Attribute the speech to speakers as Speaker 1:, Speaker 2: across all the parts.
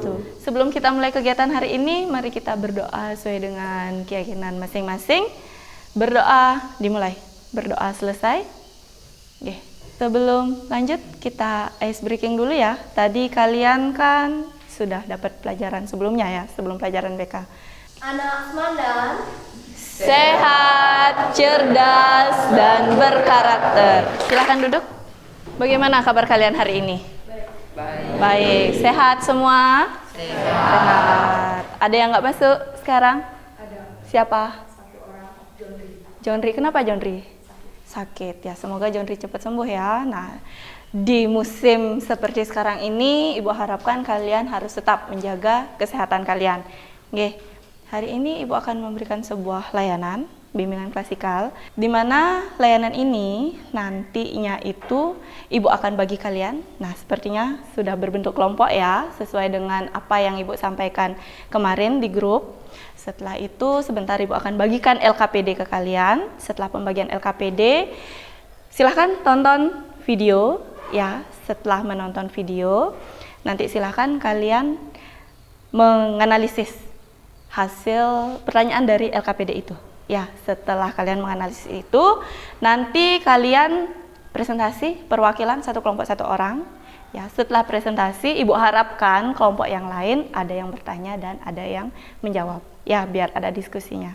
Speaker 1: wabarakatuh. Sebelum kita mulai kegiatan hari ini, mari kita berdoa sesuai dengan keyakinan masing-masing. Berdoa dimulai, berdoa selesai. Oke. Sebelum lanjut, kita ice breaking dulu ya. Tadi kalian kan sudah dapat pelajaran sebelumnya ya, sebelum pelajaran BK.
Speaker 2: Anak Mandan
Speaker 1: Sehat, cerdas, dan berkarakter. Silahkan duduk. Bagaimana kabar kalian hari ini? Baik. Sehat semua? Sehat. Ada yang nggak masuk sekarang?
Speaker 3: Ada.
Speaker 1: Siapa?
Speaker 3: Satu orang, Johnry.
Speaker 1: Johnry. Kenapa Johnry? Sakit ya. Semoga Johnry cepat sembuh ya. Nah, di musim seperti sekarang ini, Ibu harapkan kalian harus tetap menjaga kesehatan kalian. Oke. Hari ini Ibu akan memberikan sebuah layanan bimbingan klasikal, di mana layanan ini nantinya itu Ibu akan bagi kalian. Nah, sepertinya sudah berbentuk kelompok ya, sesuai dengan apa yang Ibu sampaikan kemarin di grup. Setelah itu sebentar Ibu akan bagikan LKPD ke kalian. Setelah pembagian LKPD, silahkan tonton video ya. Setelah menonton video, nanti silahkan kalian menganalisis hasil pertanyaan dari LKPD itu. Ya, setelah kalian menganalisis itu, nanti kalian presentasi perwakilan satu kelompok satu orang. Ya, setelah presentasi, Ibu harapkan kelompok yang lain ada yang bertanya dan ada yang menjawab. Ya, biar ada diskusinya.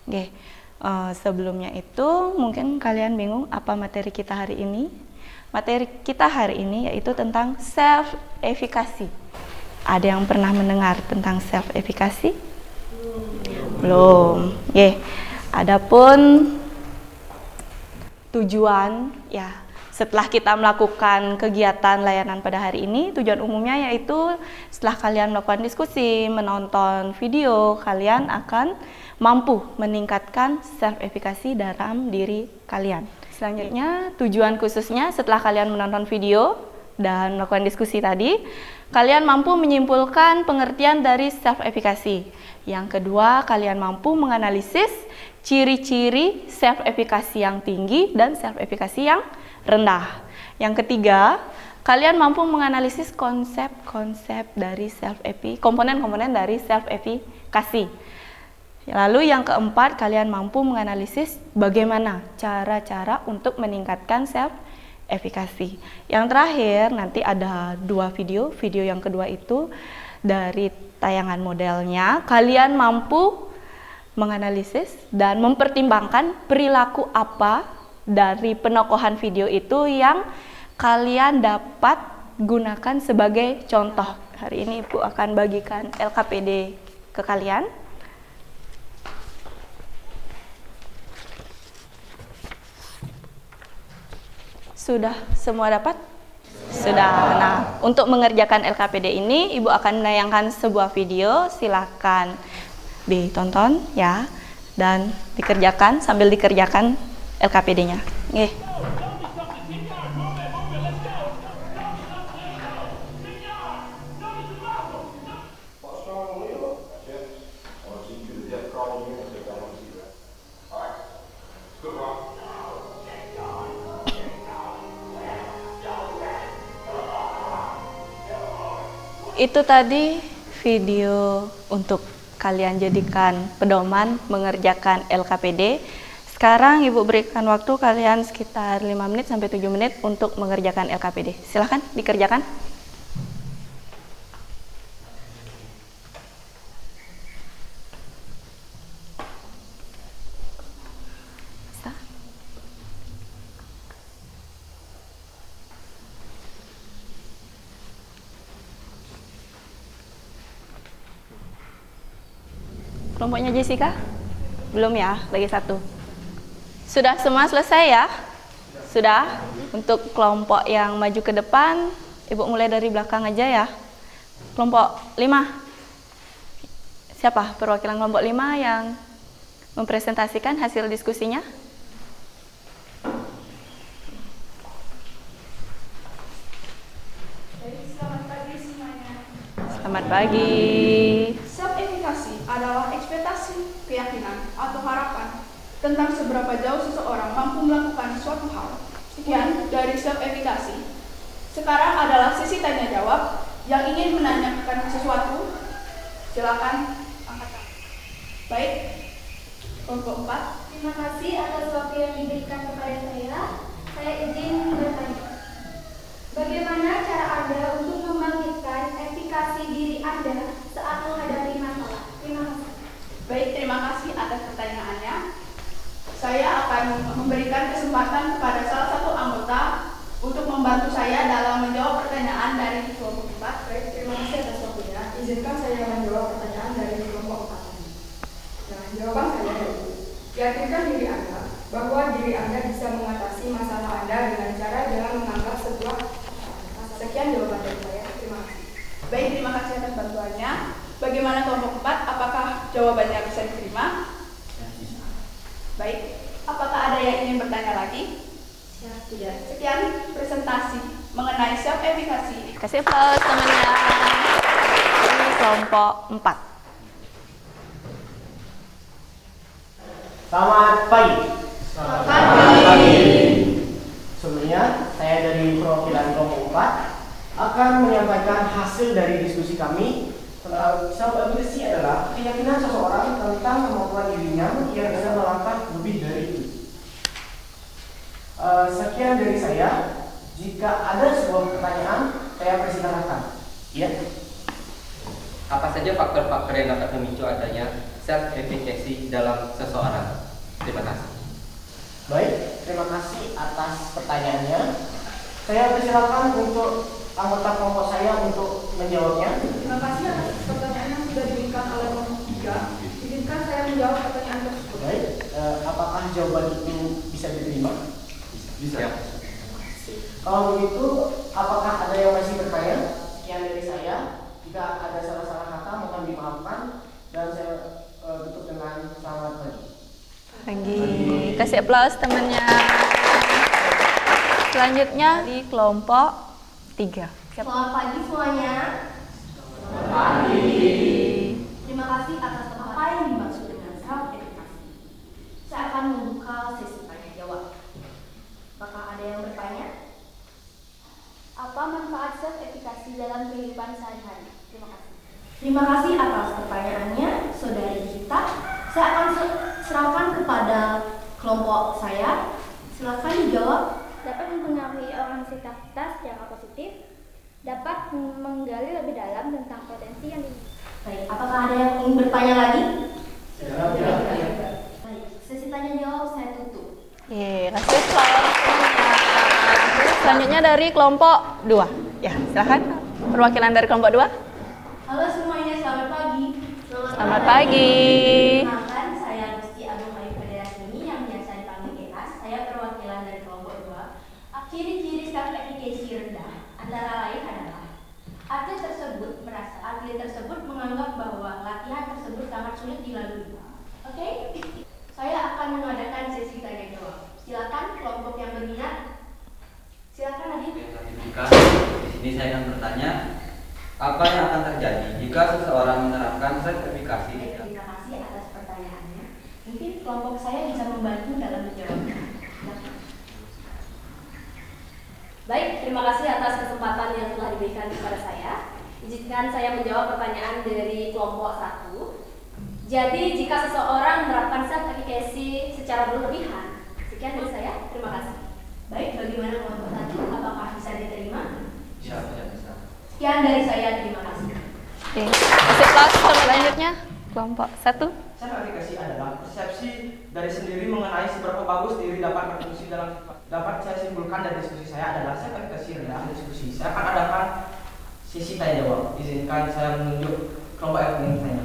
Speaker 1: Oke, sebelumnya itu mungkin kalian bingung apa materi kita hari ini. Materi kita hari ini yaitu tentang self-efikasi. Ada yang pernah mendengar tentang self-efikasi? Belum. Adapun tujuan ya, setelah kita melakukan kegiatan layanan pada hari ini, tujuan umumnya yaitu setelah kalian melakukan diskusi, menonton video, kalian akan mampu meningkatkan self-efikasi dalam diri kalian. Selanjutnya, tujuan khususnya setelah kalian menonton video dan melakukan diskusi tadi, kalian mampu menyimpulkan pengertian dari self-efikasi. Yang kedua, kalian mampu menganalisis ciri-ciri self-efikasi yang tinggi dan self-efikasi yang rendah. Yang ketiga, kalian mampu menganalisis konsep-konsep dari komponen-komponen dari self-efikasi. Lalu yang keempat, kalian mampu menganalisis bagaimana cara-cara untuk meningkatkan self-efikasi. Yang terakhir, nanti ada dua video. Video yang kedua itu dari tayangan modelnya, kalian mampu menganalisis dan mempertimbangkan perilaku apa dari penokohan video itu yang kalian dapat gunakan sebagai contoh. Hari ini Ibu akan bagikan LKPD ke kalian. Sudah semua dapat? Sudah. Nah, untuk mengerjakan LKPD ini, Ibu akan menayangkan sebuah video. Silakan ditonton ya, dan dikerjakan sambil dikerjakan LKPD-nya. Itu tadi video untuk kalian jadikan pedoman mengerjakan LKPD. Sekarang Ibu berikan waktu kalian sekitar 5 menit sampai 7 menit untuk mengerjakan LKPD. Silahkan dikerjakan. Kelompoknya Jessica? Belum ya, lagi satu. Sudah semua selesai ya? Sudah? Untuk kelompok yang maju ke depan, Ibu mulai dari belakang aja ya. Kelompok 5. Siapa perwakilan kelompok 5 yang mempresentasikan hasil diskusinya?
Speaker 3: Selamat pagi semuanya.
Speaker 1: Selamat pagi.
Speaker 3: Self-efikasi adalah ekspektasi, keyakinan, atau harapan tentang seberapa jauh seseorang mampu melakukan suatu hal. Sekian dari self-efikasi. Sekarang adalah sesi tanya jawab yang ingin menanyakan sesuatu Silakan angkat tangan. Baik, kelompok 4.
Speaker 2: Terima kasih atas waktu yang diberikan kepada saya. Saya izin bertanya. Bagaimana cara Anda untuk membangkitkan efikasi diri Anda saat menghadapi masalah? Terima kasih.
Speaker 3: Baik, terima kasih atas pertanyaannya. Saya akan memberikan kesempatan kepada salah satu anggota untuk membantu saya dalam menjawab pertanyaan dari kelompok 4.
Speaker 4: Baik, terima kasih atas waktunya. Izinkan saya menjawab pertanyaan dari kelompok 4 ini. Nah, jawaban saya yaitu, yakinkan diri Anda bahwa diri Anda bisa mengatasi masalah Anda dengan cara jangan menganggap sebuah masalah. Sekian jawaban dari saya. Terima kasih.
Speaker 3: Baik, terima kasih atas bantuannya. Bagaimana kelompok 4? Apakah jawabannya bisa diterima? Baik, apakah ada yang ingin bertanya lagi?
Speaker 2: Tidak.
Speaker 3: Sekian presentasi mengenai self-efficacy.
Speaker 1: Kasih aplaus temannya. Ini kelompok 4.
Speaker 5: Selamat pagi.
Speaker 3: Selamat pagi.
Speaker 5: Sebelumnya, saya dari perwakilan kelompok 4 akan menyampaikan hasil dari diskusi kami tentang self-efficacy adalah keyakinan seseorang tentang kemampuan dirinya yang bisa melangkah lebih dari itu. Sekian dari saya. Jika ada sebuah pertanyaan, saya persilakan. Iya.
Speaker 6: Apa saja faktor-faktor yang dapat memicu adanya self-efficacy dalam seseorang? Terima kasih.
Speaker 5: Baik, terima kasih atas pertanyaannya. Saya persilakan untuk anggota kelompok saya untuk menjawabnya.
Speaker 4: Terima kasih atas pertanyaan yang sudah diberikan oleh kelompok 3. Izinkan saya menjawab pertanyaan tersebut.
Speaker 5: Baik, apakah jawaban itu bisa diterima?
Speaker 6: Bisa.
Speaker 5: Kalau begitu, apakah ada yang masih bertanya? Sekian dari saya. Jika ada salah-salah kata, mohon dimaafkan. Dan saya tutup dengan selamat pagi.
Speaker 1: Lagi kasih aplaus temannya. Selanjutnya di kelompok 3.
Speaker 2: Selamat pagi semuanya.
Speaker 5: Selamat pagi.
Speaker 2: Terima kasih atas apa yang dimaksud dengan self-efficacy. Saya akan membuka sesi tanya jawab. Apakah ada yang bertanya? Apa manfaat self-efficacy dalam kehidupan sehari-hari? Terima kasih. Terima kasih atas pertanyaannya, saudari Gita. Saya akan serahkan kepada kelompok saya. Silakan dijawab.
Speaker 7: Dapat mempengaruhi orangsitas secara positif, dapat menggali lebih dalam tentang potensi yang dimiliki.
Speaker 2: Baik, apakah ada yang ingin bertanya lagi?
Speaker 5: Ya.
Speaker 2: Baik, sesi tanya jawab saya tutup.
Speaker 1: Kasih aplaus temannya. Selanjutnya dari kelompok 2. Ya, silakan. Perwakilan dari kelompok 2.
Speaker 2: Halo semuanya, selamat pagi.
Speaker 1: Selamat pagi.
Speaker 2: Perkenalkan, saya Gusti Agung Ayu Federasini yang biasa dipanggil Ekas. Saya perwakilan dari kelompok 2. Ciri-ciri self-efficacy rendah antara lain adalah atlet tersebut menganggap bahwa latihan tersebut sangat sulit dilalui. Oke? Saya akan mengadakan sesi tanya jawab. Silakan kelompok yang berminat. Silakan Adit.
Speaker 6: Di sini saya akan bertanya, apa yang akan terjadi jika seseorang menerapkan self-efficacy?
Speaker 2: Terima kasih atas pertanyaannya. Mungkin kelompok saya bisa membantu dalam menjawabnya.
Speaker 8: Baik, terima kasih atas kesempatan yang telah diberikan kepada saya. Izinkan saya menjawab pertanyaan dari kelompok 1. Jadi, jika seseorang menerapkan self-efficacy secara berlebihan, sekian dari saya, terima kasih.
Speaker 2: Baik, bagaimana kelompok tadi? Apakah bisa diterima?
Speaker 6: Bisa.
Speaker 2: Sekian dari saya, terima kasih.
Speaker 1: Oke, kasih aplaus selanjutnya kelompok 1.
Speaker 5: Self-efficacy adalah persepsi dari sendiri mengenai seberapa bagus diri dapat berfungsi dapat saya simpulkan dari diskusi saya adalah self-efficacy rendah diskusi. Saya akan adakan sesi tanya jawab. Izinkan saya menunjuk kelompok yang ingin tanya.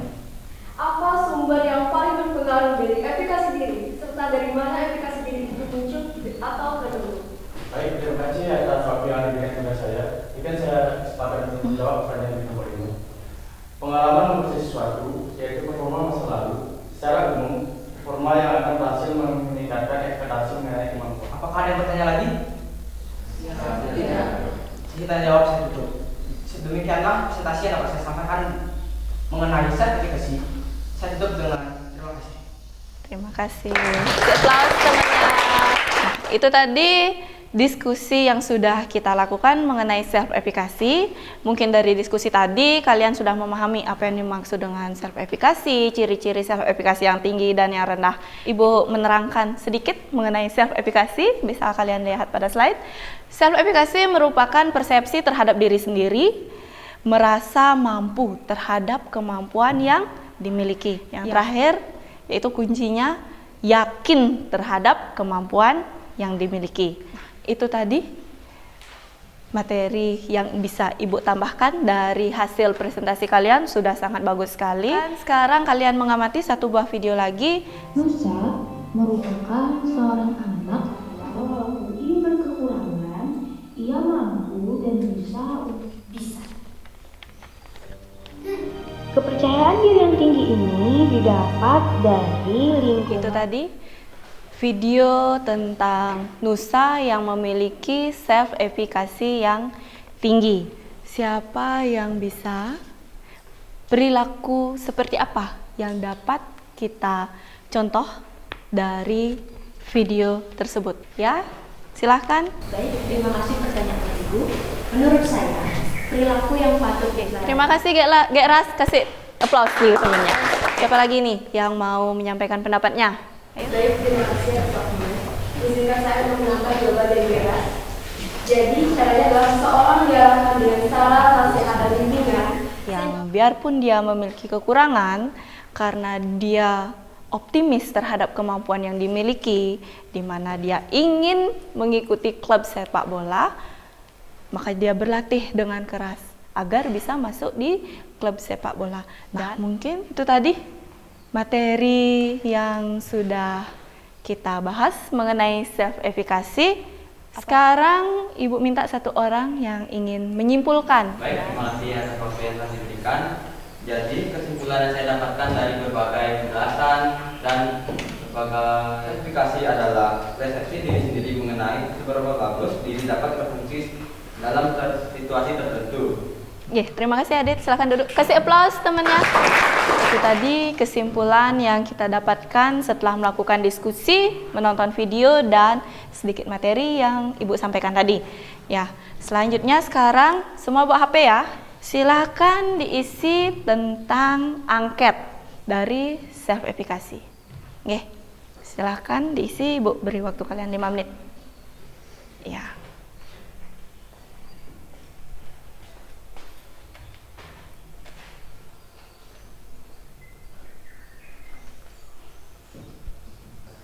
Speaker 8: Apa sumber yang paling berpengaruh dari efikasi diri, serta dari mana efikasi diri itu muncul atau terbentuk?
Speaker 9: Baik, terima kasih atas waktu yang diberikan kepada saya. Ikan saya sepakat untuk menjawab pertanyaan di nomor ini. Pengalaman memperoleh sesuatu, yaitu performa masa lalu, secara umum, performa yang akan berhasil meningkatkan ekspektasi mengenai kemampuan.
Speaker 5: Apakah ada yang bertanya lagi?
Speaker 9: Ya.
Speaker 5: Sesi tanya jawab saya tutup. Demikianlah presentasi yang dapat saya sampaikan mengenai self-efficacy. Saya tutup dengan terima kasih.
Speaker 1: Terima kasih. Kasih aplaus temannya. Nah, itu tadi diskusi yang sudah kita lakukan mengenai self-efikasi. Mungkin dari diskusi tadi kalian sudah memahami apa yang dimaksud dengan self-efikasi, ciri-ciri self-efikasi yang tinggi dan yang rendah. Ibu menerangkan sedikit mengenai self-efikasi, bisa kalian lihat pada slide. Self-efikasi merupakan persepsi terhadap diri sendiri, merasa mampu terhadap kemampuan yang dimiliki. Yang terakhir, yaitu kuncinya yakin terhadap kemampuan yang dimiliki. Itu tadi materi yang bisa Ibu tambahkan dari hasil presentasi kalian, sudah sangat bagus sekali. Dan sekarang kalian mengamati satu buah video lagi.
Speaker 10: Nusa merupakan seorang anak yang walaupun ia berkekurangan, ia mampu dan bisa. Kepercayaan diri yang tinggi ini didapat dari lingkungan.
Speaker 1: Itu tadi video tentang Nusa yang memiliki self-efikasi yang tinggi. Siapa yang bisa? Perilaku seperti apa yang dapat kita contoh dari video tersebut? Ya, silahkan.
Speaker 8: Baik, terima kasih pertanyaan Ibu. Menurut saya, perilaku yang patut kita.
Speaker 1: Terima kasih Geras, kasih applause di temennya. Siapa lagi nih yang mau menyampaikan pendapatnya?
Speaker 2: Baik, terima kasih atas waktunya. Izinkan saya untuk menangkap jawaban dari Geras. Jadi, caranya adalah seorang diarahkan dengan cara nasihat dan bimbingan.
Speaker 1: Yang biarpun dia memiliki kekurangan, karena dia optimis terhadap kemampuan yang dimiliki, di mana dia ingin mengikuti klub sepak bola, maka dia berlatih dengan keras agar bisa masuk di klub sepak bola. Nah, mungkin itu tadi materi yang sudah kita bahas mengenai self-efikasi. Sekarang Ibu minta satu orang yang ingin menyimpulkan.
Speaker 6: Baik, terima kasih atas waktu yang telah diberikan. Jadi kesimpulan yang saya dapatkan dari berbagai penjelasan dan berbagai efikasi adalah persepsi diri sendiri mengenai seberapa bagus diri dapat berfungsi dalam situasi tertentu.
Speaker 1: Terima kasih Adit, silahkan duduk. Kasih aplaus temannya. Itu tadi kesimpulan yang kita dapatkan setelah melakukan diskusi, menonton video, dan sedikit materi yang Ibu sampaikan tadi. Ya, selanjutnya sekarang semua bawa HP ya. Silahkan diisi tentang angket dari self-efikasi. Silahkan diisi, Ibu beri waktu kalian 5 menit. Ya.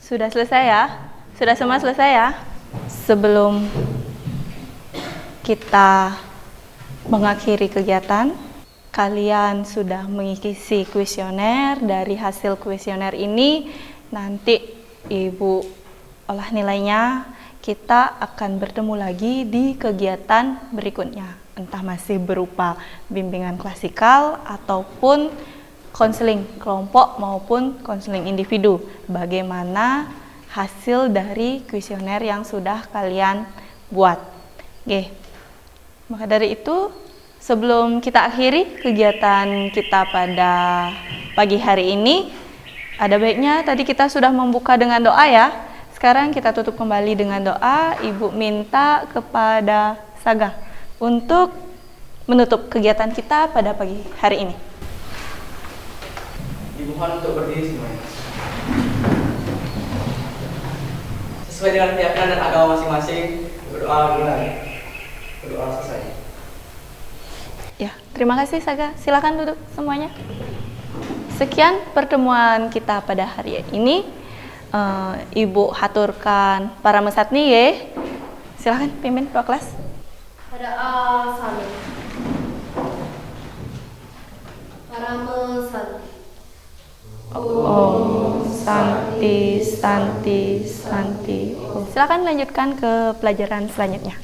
Speaker 1: Sudah selesai ya? Sudah semua selesai ya? Sebelum kita mengakhiri kegiatan, kalian sudah mengisi kuesioner. Dari hasil kuesioner ini, nanti Ibu olah nilainya. Kita akan bertemu lagi di kegiatan berikutnya. Entah masih berupa bimbingan klasikal ataupun konseling kelompok maupun konseling individu. Bagaimana hasil dari kuesioner yang sudah kalian buat. Maka dari itu, sebelum kita akhiri kegiatan kita pada pagi hari ini, ada baiknya tadi kita sudah membuka dengan doa ya. Sekarang kita tutup kembali dengan doa. Ibu minta kepada Saga untuk menutup kegiatan kita pada pagi hari ini.
Speaker 5: Dimohon untuk berdiri semuanya. Sesuai dengan keyakinan dan agama masing-masing, berdoa mulai. Berdoa selesai.
Speaker 1: Ya, terima kasih Saga. Silakan duduk semuanya. Sekian pertemuan kita pada hari ini. Ibu haturkan para mesatni ya. Silakan pimpin doa kelas.
Speaker 2: Pada salam. Para mesatni.
Speaker 1: Om Santi Santi Santi. Silakan lanjutkan ke pelajaran selanjutnya.